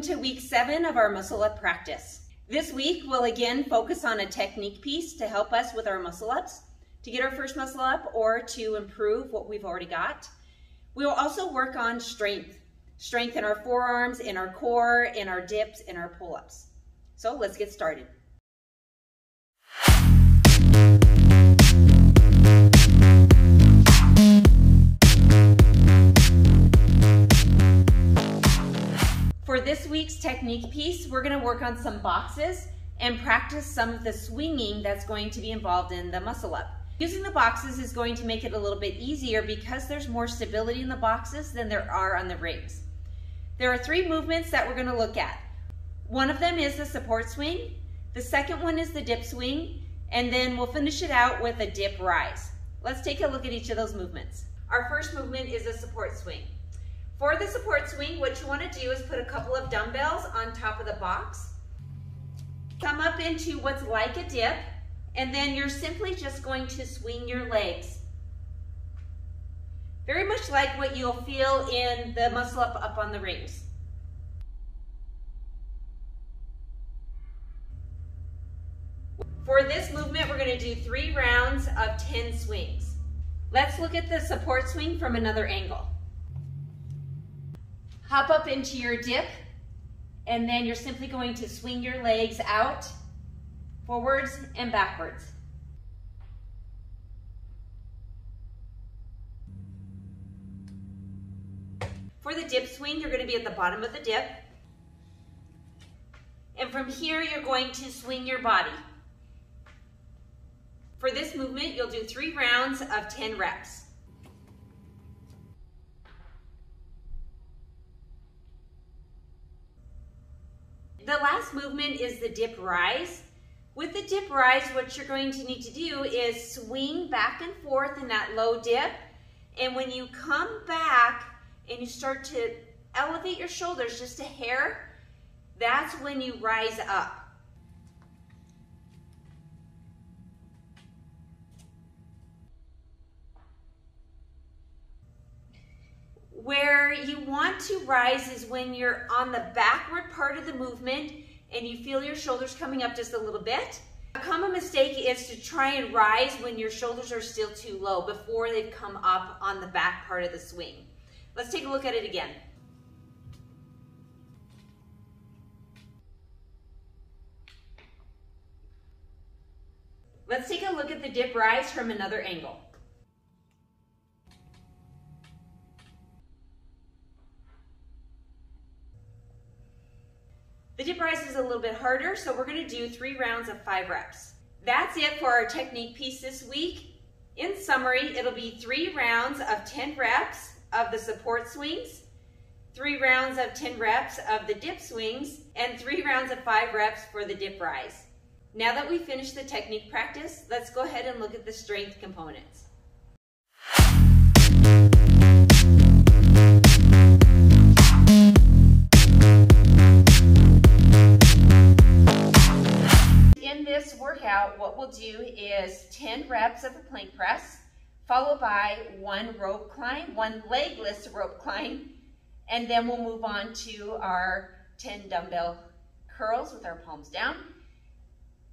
Welcome to week 7 of our muscle up practice. This week we'll again focus on a technique piece to help us with our muscle ups, to get our first muscle up or to improve what we've already got. We will also work on strength in our forearms, in our core, in our dips, in our pull-ups. So let's get started. For this week's technique piece, we're going to work on some boxes and practice some of the swinging that's going to be involved in the muscle up. Using the boxes is going to make it a little bit easier because there's more stability in the boxes than there are on the rings. There are 3 movements that we're going to look at. One of them is the support swing, the second one is the dip swing, and then we'll finish it out with a dip rise. Let's take a look at each of those movements. Our first movement is a support swing. For the support swing, what you want to do is put a couple of dumbbells on top of the box, come up into what's like a dip, and then you're simply just going to swing your legs. Very much like what you'll feel in the muscle up on the rings. For this movement, we're going to do 3 rounds of 10 swings. Let's look at the support swing from another angle. Hop up into your dip, and then you're simply going to swing your legs out, forwards and backwards. For the dip swing, you're going to be at the bottom of the dip, and from here you're going to swing your body. For this movement, you'll do 3 rounds of 10 reps. The last movement is the dip rise. With the dip rise, what you're going to need to do is swing back and forth in that low dip. And when you come back and you start to elevate your shoulders just a hair, that's when you rise up. Where you want to rise is when you're on the backward part of the movement and you feel your shoulders coming up just a little bit. A common mistake is to try and rise when your shoulders are still too low before they've come up on the back part of the swing. Let's take a look at it again. Let's take a look at the dip rise from another angle. The dip rise is a little bit harder, so we're going to do 3 rounds of 5 reps. That's it for our technique piece this week. In summary, it'll be 3 rounds of 10 reps of the support swings, 3 rounds of 10 reps of the dip swings, and 3 rounds of 5 reps for the dip rise. Now that we've finished the technique practice, let's go ahead and look at the strength components. In this workout, what we'll do is 10 reps of a plank press, followed by 1 rope climb, 1 legless rope climb, and then we'll move on to our 10 dumbbell curls with our palms down,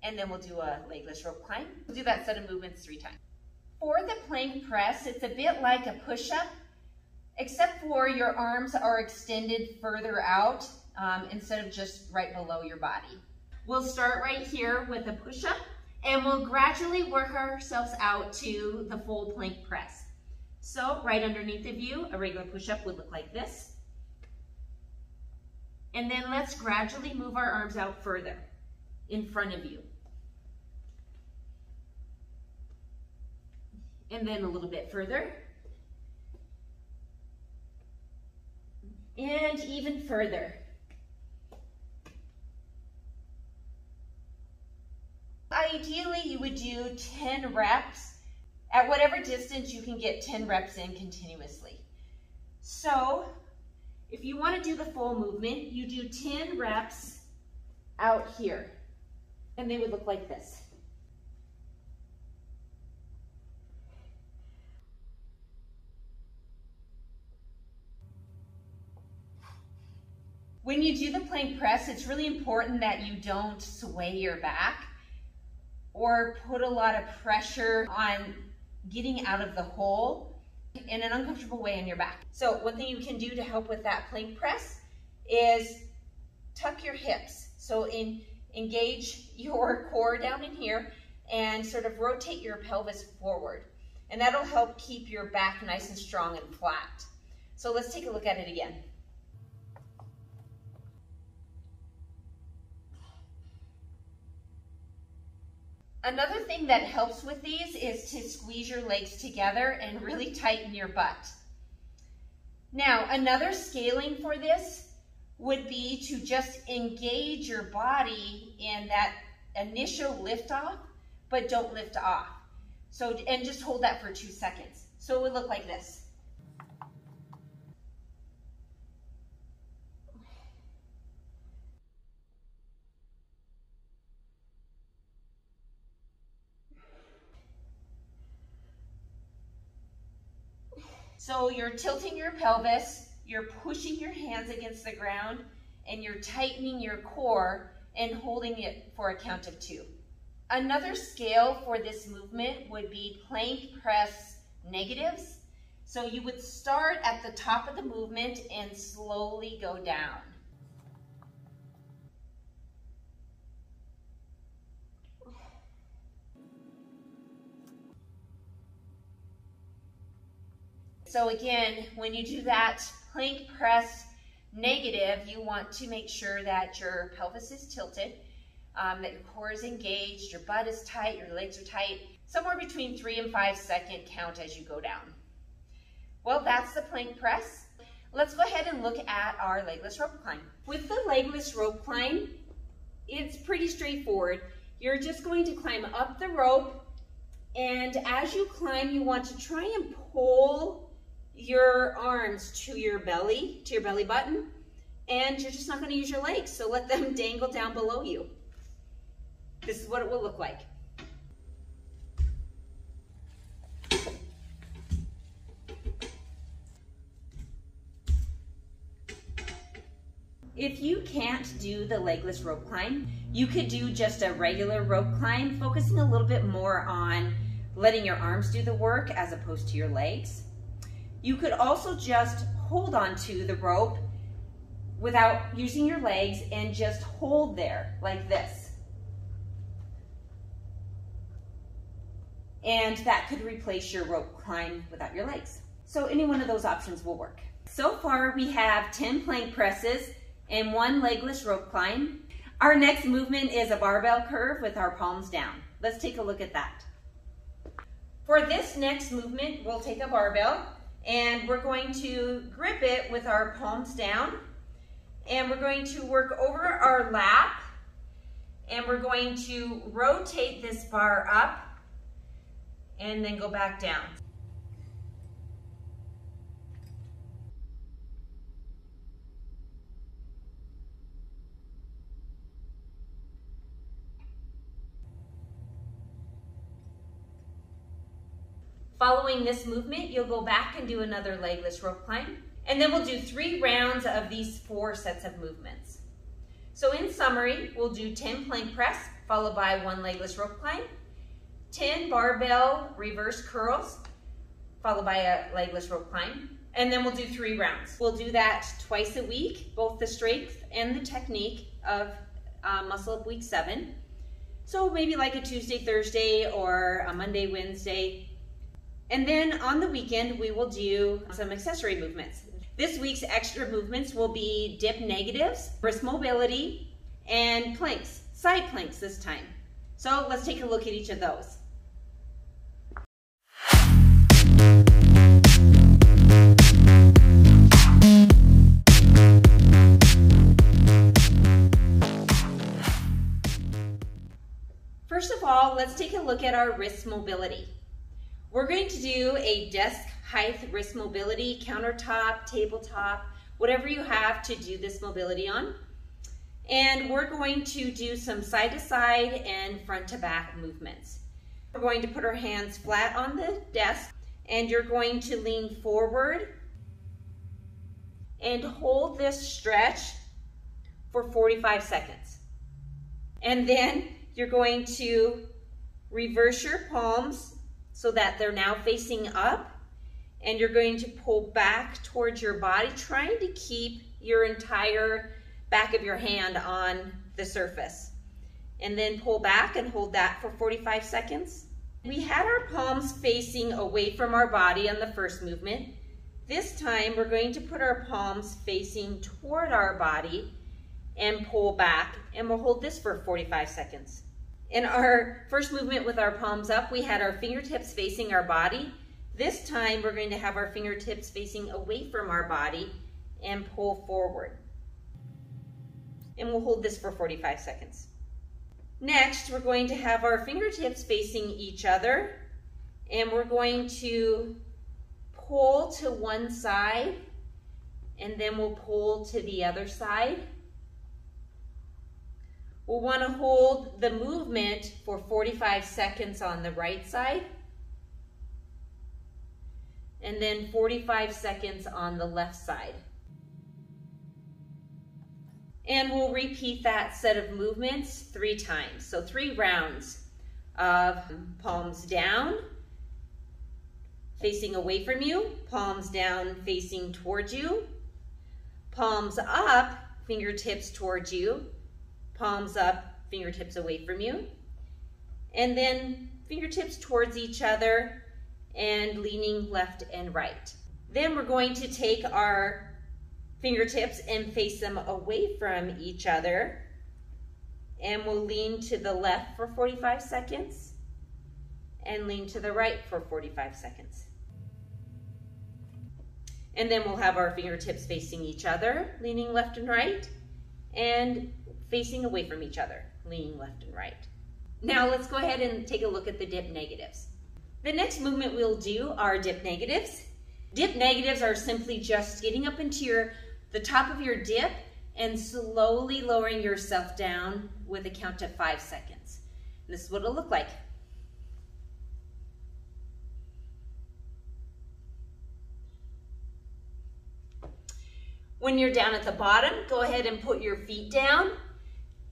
and then we'll do a legless rope climb. We'll do that set of movements 3 times. For the plank press, it's a bit like a push-up, except for your arms are extended further out instead of just right below your body. We'll start right here with a push-up, and we'll gradually work ourselves out to the full plank press. So right underneath of you, a regular push-up would look like this. And then let's gradually move our arms out further in front of you. And then a little bit further. And even further. Ideally, you would do 10 reps at whatever distance you can get 10 reps in continuously. So if you want to do the full movement, you do 10 reps out here, and they would look like this. When you do the plank press, it's really important that you don't sway your back or put a lot of pressure on getting out of the hole in an uncomfortable way in your back. So one thing you can do to help with that plank press is tuck your hips. So engage your core down in here and sort of rotate your pelvis forward. And that'll help keep your back nice and strong and flat. So let's take a look at it again. Another thing that helps with these is to squeeze your legs together and really tighten your butt. Now, another scaling for this would be to just engage your body in that initial lift off, but don't lift off. So, and just hold that for 2 seconds. So it would look like this. So you're tilting your pelvis, you're pushing your hands against the ground, and you're tightening your core and holding it for a count of 2. Another scale for this movement would be plank press negatives. So you would start at the top of the movement and slowly go down. So again, when you do that plank press negative, you want to make sure that your pelvis is tilted, that your core is engaged, your butt is tight, your legs are tight, somewhere between 3 and 5 second count as you go down. Well, that's the plank press. Let's go ahead and look at our legless rope climb. With the legless rope climb, it's pretty straightforward. You're just going to climb up the rope, and as you climb, you want to try and pull your arms to your belly button, and you're just not going to use your legs, so let them dangle down below you. This is what it will look like. If you can't do the legless rope climb, you could do just a regular rope climb, focusing a little bit more on letting your arms do the work as opposed to your legs. You could also just hold onto the rope without using your legs and just hold there like this. And that could replace your rope climb without your legs. So any one of those options will work. So far we have 10 plank presses and 1 legless rope climb. Our next movement is a barbell curve with our palms down. Let's take a look at that. For this next movement, we'll take a barbell and we're going to grip it with our palms down, and we're going to work over our lap, and we're going to rotate this bar up and then go back down. Following this movement, you'll go back and do another legless rope climb, and then we'll do 3 rounds of these 4 sets of movements. So in summary, we'll do 10 plank press, followed by 1 legless rope climb, 10 barbell reverse curls, followed by a legless rope climb, and then we'll do 3 rounds. We'll do that twice a week, both the strength and the technique of Muscle Up Week 7. So maybe like a Tuesday, Thursday, or a Monday, Wednesday. And then on the weekend, we will do some accessory movements. This week's extra movements will be dip negatives, wrist mobility, and planks, side planks this time. So let's take a look at each of those. First of all, let's take a look at our wrist mobility. We're going to do a desk height wrist mobility, countertop, tabletop, whatever you have to do this mobility on. And we're going to do some side to side and front to back movements. We're going to put our hands flat on the desk, and you're going to lean forward and hold this stretch for 45 seconds. And then you're going to reverse your palms so that they're now facing up, and you're going to pull back towards your body, trying to keep your entire back of your hand on the surface. And then pull back and hold that for 45 seconds. We had our palms facing away from our body on the first movement. This time we're going to put our palms facing toward our body and pull back, and we'll hold this for 45 seconds. In our first movement with our palms up, we had our fingertips facing our body. This time we're going to have our fingertips facing away from our body and pull forward. And we'll hold this for 45 seconds. Next, we're going to have our fingertips facing each other, and we're going to pull to one side, and then we'll pull to the other side. We'll want to hold the movement for 45 seconds on the right side, and then 45 seconds on the left side. And we'll repeat that set of movements 3 times. So 3 rounds of palms down, facing away from you, palms down, facing towards you, palms up, fingertips towards you, palms up, fingertips away from you, and then fingertips towards each other and leaning left and right. Then we're going to take our fingertips and face them away from each other, and we'll lean to the left for 45 seconds and lean to the right for 45 seconds. And then we'll have our fingertips facing each other, leaning left and right, and facing away from each other, leaning left and right. Now let's go ahead and take a look at the dip negatives. The next movement we'll do are dip negatives. Dip negatives are simply just getting up into the top of your dip and slowly lowering yourself down with a count of 5 seconds. This is what it'll look like. When you're down at the bottom, go ahead and put your feet down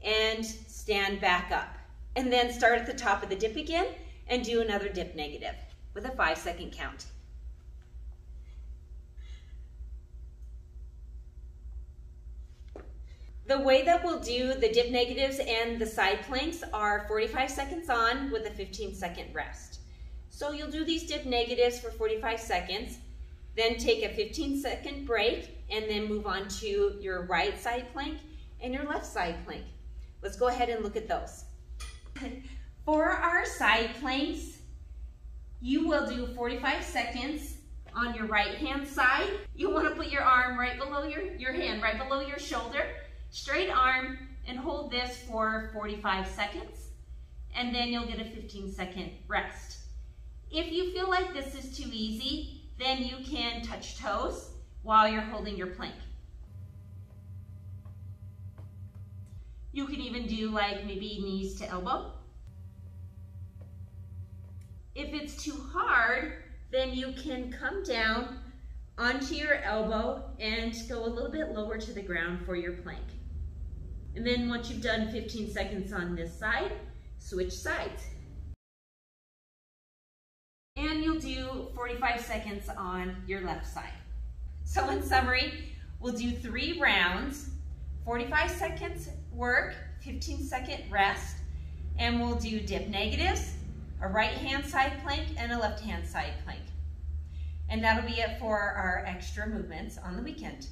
and stand back up. And then start at the top of the dip again and do another dip negative with a 5-second count. The way that we'll do the dip negatives and the side planks are 45 seconds on with a 15-second rest. So you'll do these dip negatives for 45 seconds, then take a 15-second break, and then move on to your right side plank and your left side plank. Let's go ahead and look at those. For our side planks, you will do 45 seconds on your right hand side. You want to put your arm right below your hand, right below your shoulder, straight arm, and hold this for 45 seconds, and then you'll get a 15-second rest. If you feel like this is too easy, then you can touch toes while you're holding your plank. You can even do like maybe knees to elbow. If it's too hard, then you can come down onto your elbow and go a little bit lower to the ground for your plank. And then once you've done 15 seconds on this side, switch sides. And you'll do 45 seconds on your left side. So in summary, we'll do 3 rounds, 45 seconds work, 15-second rest, and we'll do dip negatives, a right hand side plank, and a left hand side plank. And that'll be it for our extra movements on the weekend.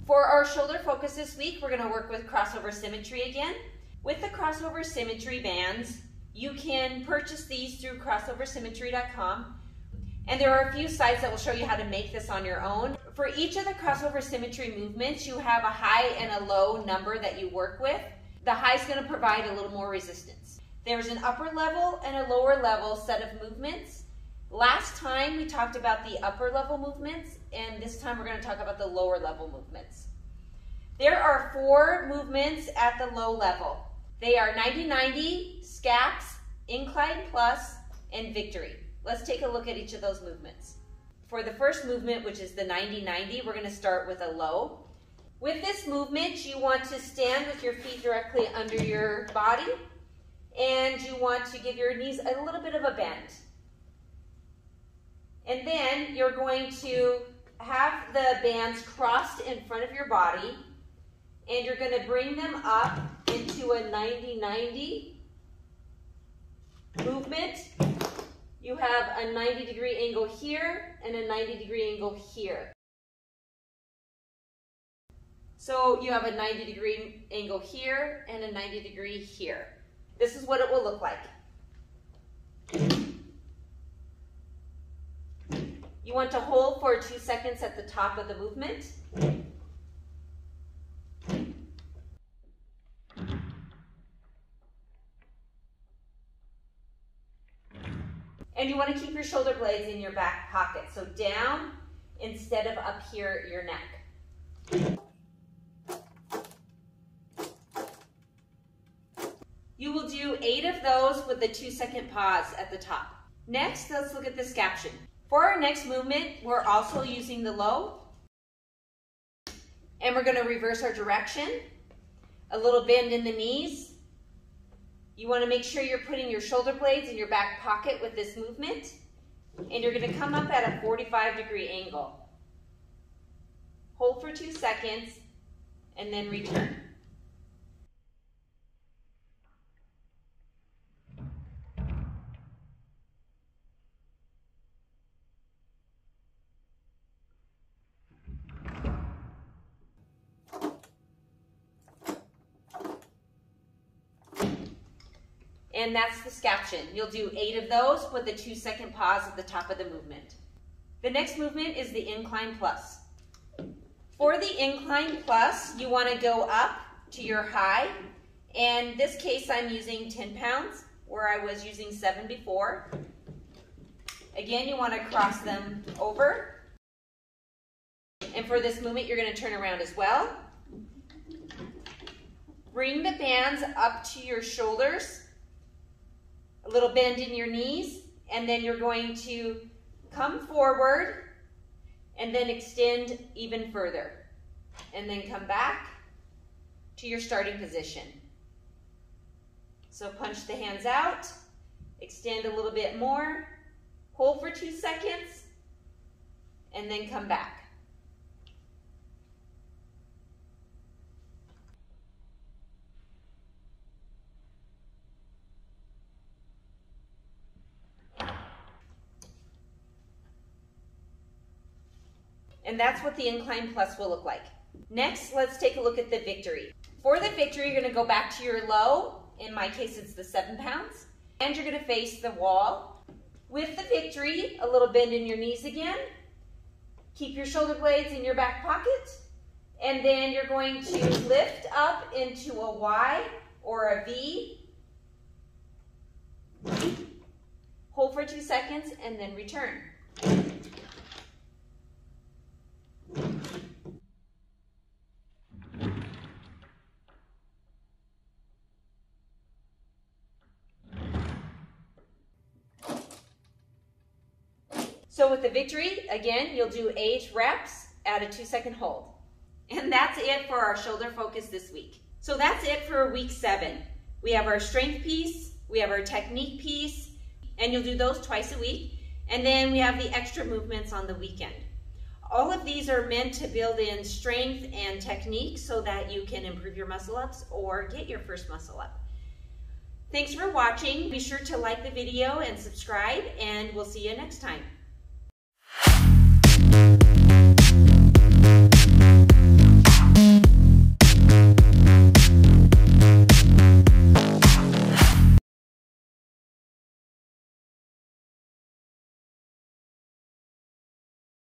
For our shoulder focus this week, we're going to work with crossover symmetry again. With the crossover symmetry bands, you can purchase these through crossoversymmetry.com. And there are a few sites that will show you how to make this on your own. For each of the crossover symmetry movements, you have a high and a low number that you work with. The high is going to provide a little more resistance. There's an upper level and a lower level set of movements. Last time we talked about the upper level movements, and this time we're going to talk about the lower level movements. There are 4 movements at the low level. They are 90-90, scaps, incline plus, and victory. Let's take a look at each of those movements. For the first movement, which is the 90-90, we're going to start with a low. With this movement, you want to stand with your feet directly under your body, and you want to give your knees a little bit of a bend. And then you're going to have the bands crossed in front of your body, and you're going to bring them up into a 90-90 movement. You have a 90-degree angle here and a 90-degree angle here. So you have a 90-degree angle here and a 90-degree here. This is what it will look like. You want to hold for 2 seconds at the top of the movement. And you want to keep your shoulder blades in your back pocket, so down instead of up here at your neck. You will do 8 of those with a 2-second pause at the top. Next, let's look at this caption. For our next movement, we're also using the low, and we're going to reverse our direction, a little bend in the knees. You want to make sure you're putting your shoulder blades in your back pocket with this movement, and you're going to come up at a 45-degree angle. Hold for 2 seconds, and then return. And that's the scaption. You'll do 8 of those with a 2-second pause at the top of the movement. The next movement is the incline plus. For the incline plus, you want to go up to your high. In this case, I'm using 10 pounds, where I was using 7 before. Again, you want to cross them over. And for this movement, you're going to turn around as well. Bring the bands up to your shoulders. A little bend in your knees, and then you're going to come forward and then extend even further. And then come back to your starting position. So punch the hands out, extend a little bit more, hold for 2 seconds, and then come back. And that's what the incline plus will look like. Next, let's take a look at the victory. For the victory, you're going to go back to your low. In my case, it's the 7 pounds. And you're going to face the wall. With the victory, a little bend in your knees again. Keep your shoulder blades in your back pocket. And then you're going to lift up into a Y or a V. Hold for 2 seconds and then return. So with the victory, again, you'll do 8 reps at a 2-second hold. And that's it for our shoulder focus this week. So that's it for week 7. We have our strength piece, we have our technique piece, and you'll do those twice a week. And then we have the extra movements on the weekend. All of these are meant to build in strength and technique so that you can improve your muscle ups or get your first muscle up. Thanks for watching. Be sure to like the video and subscribe, and we'll see you next time.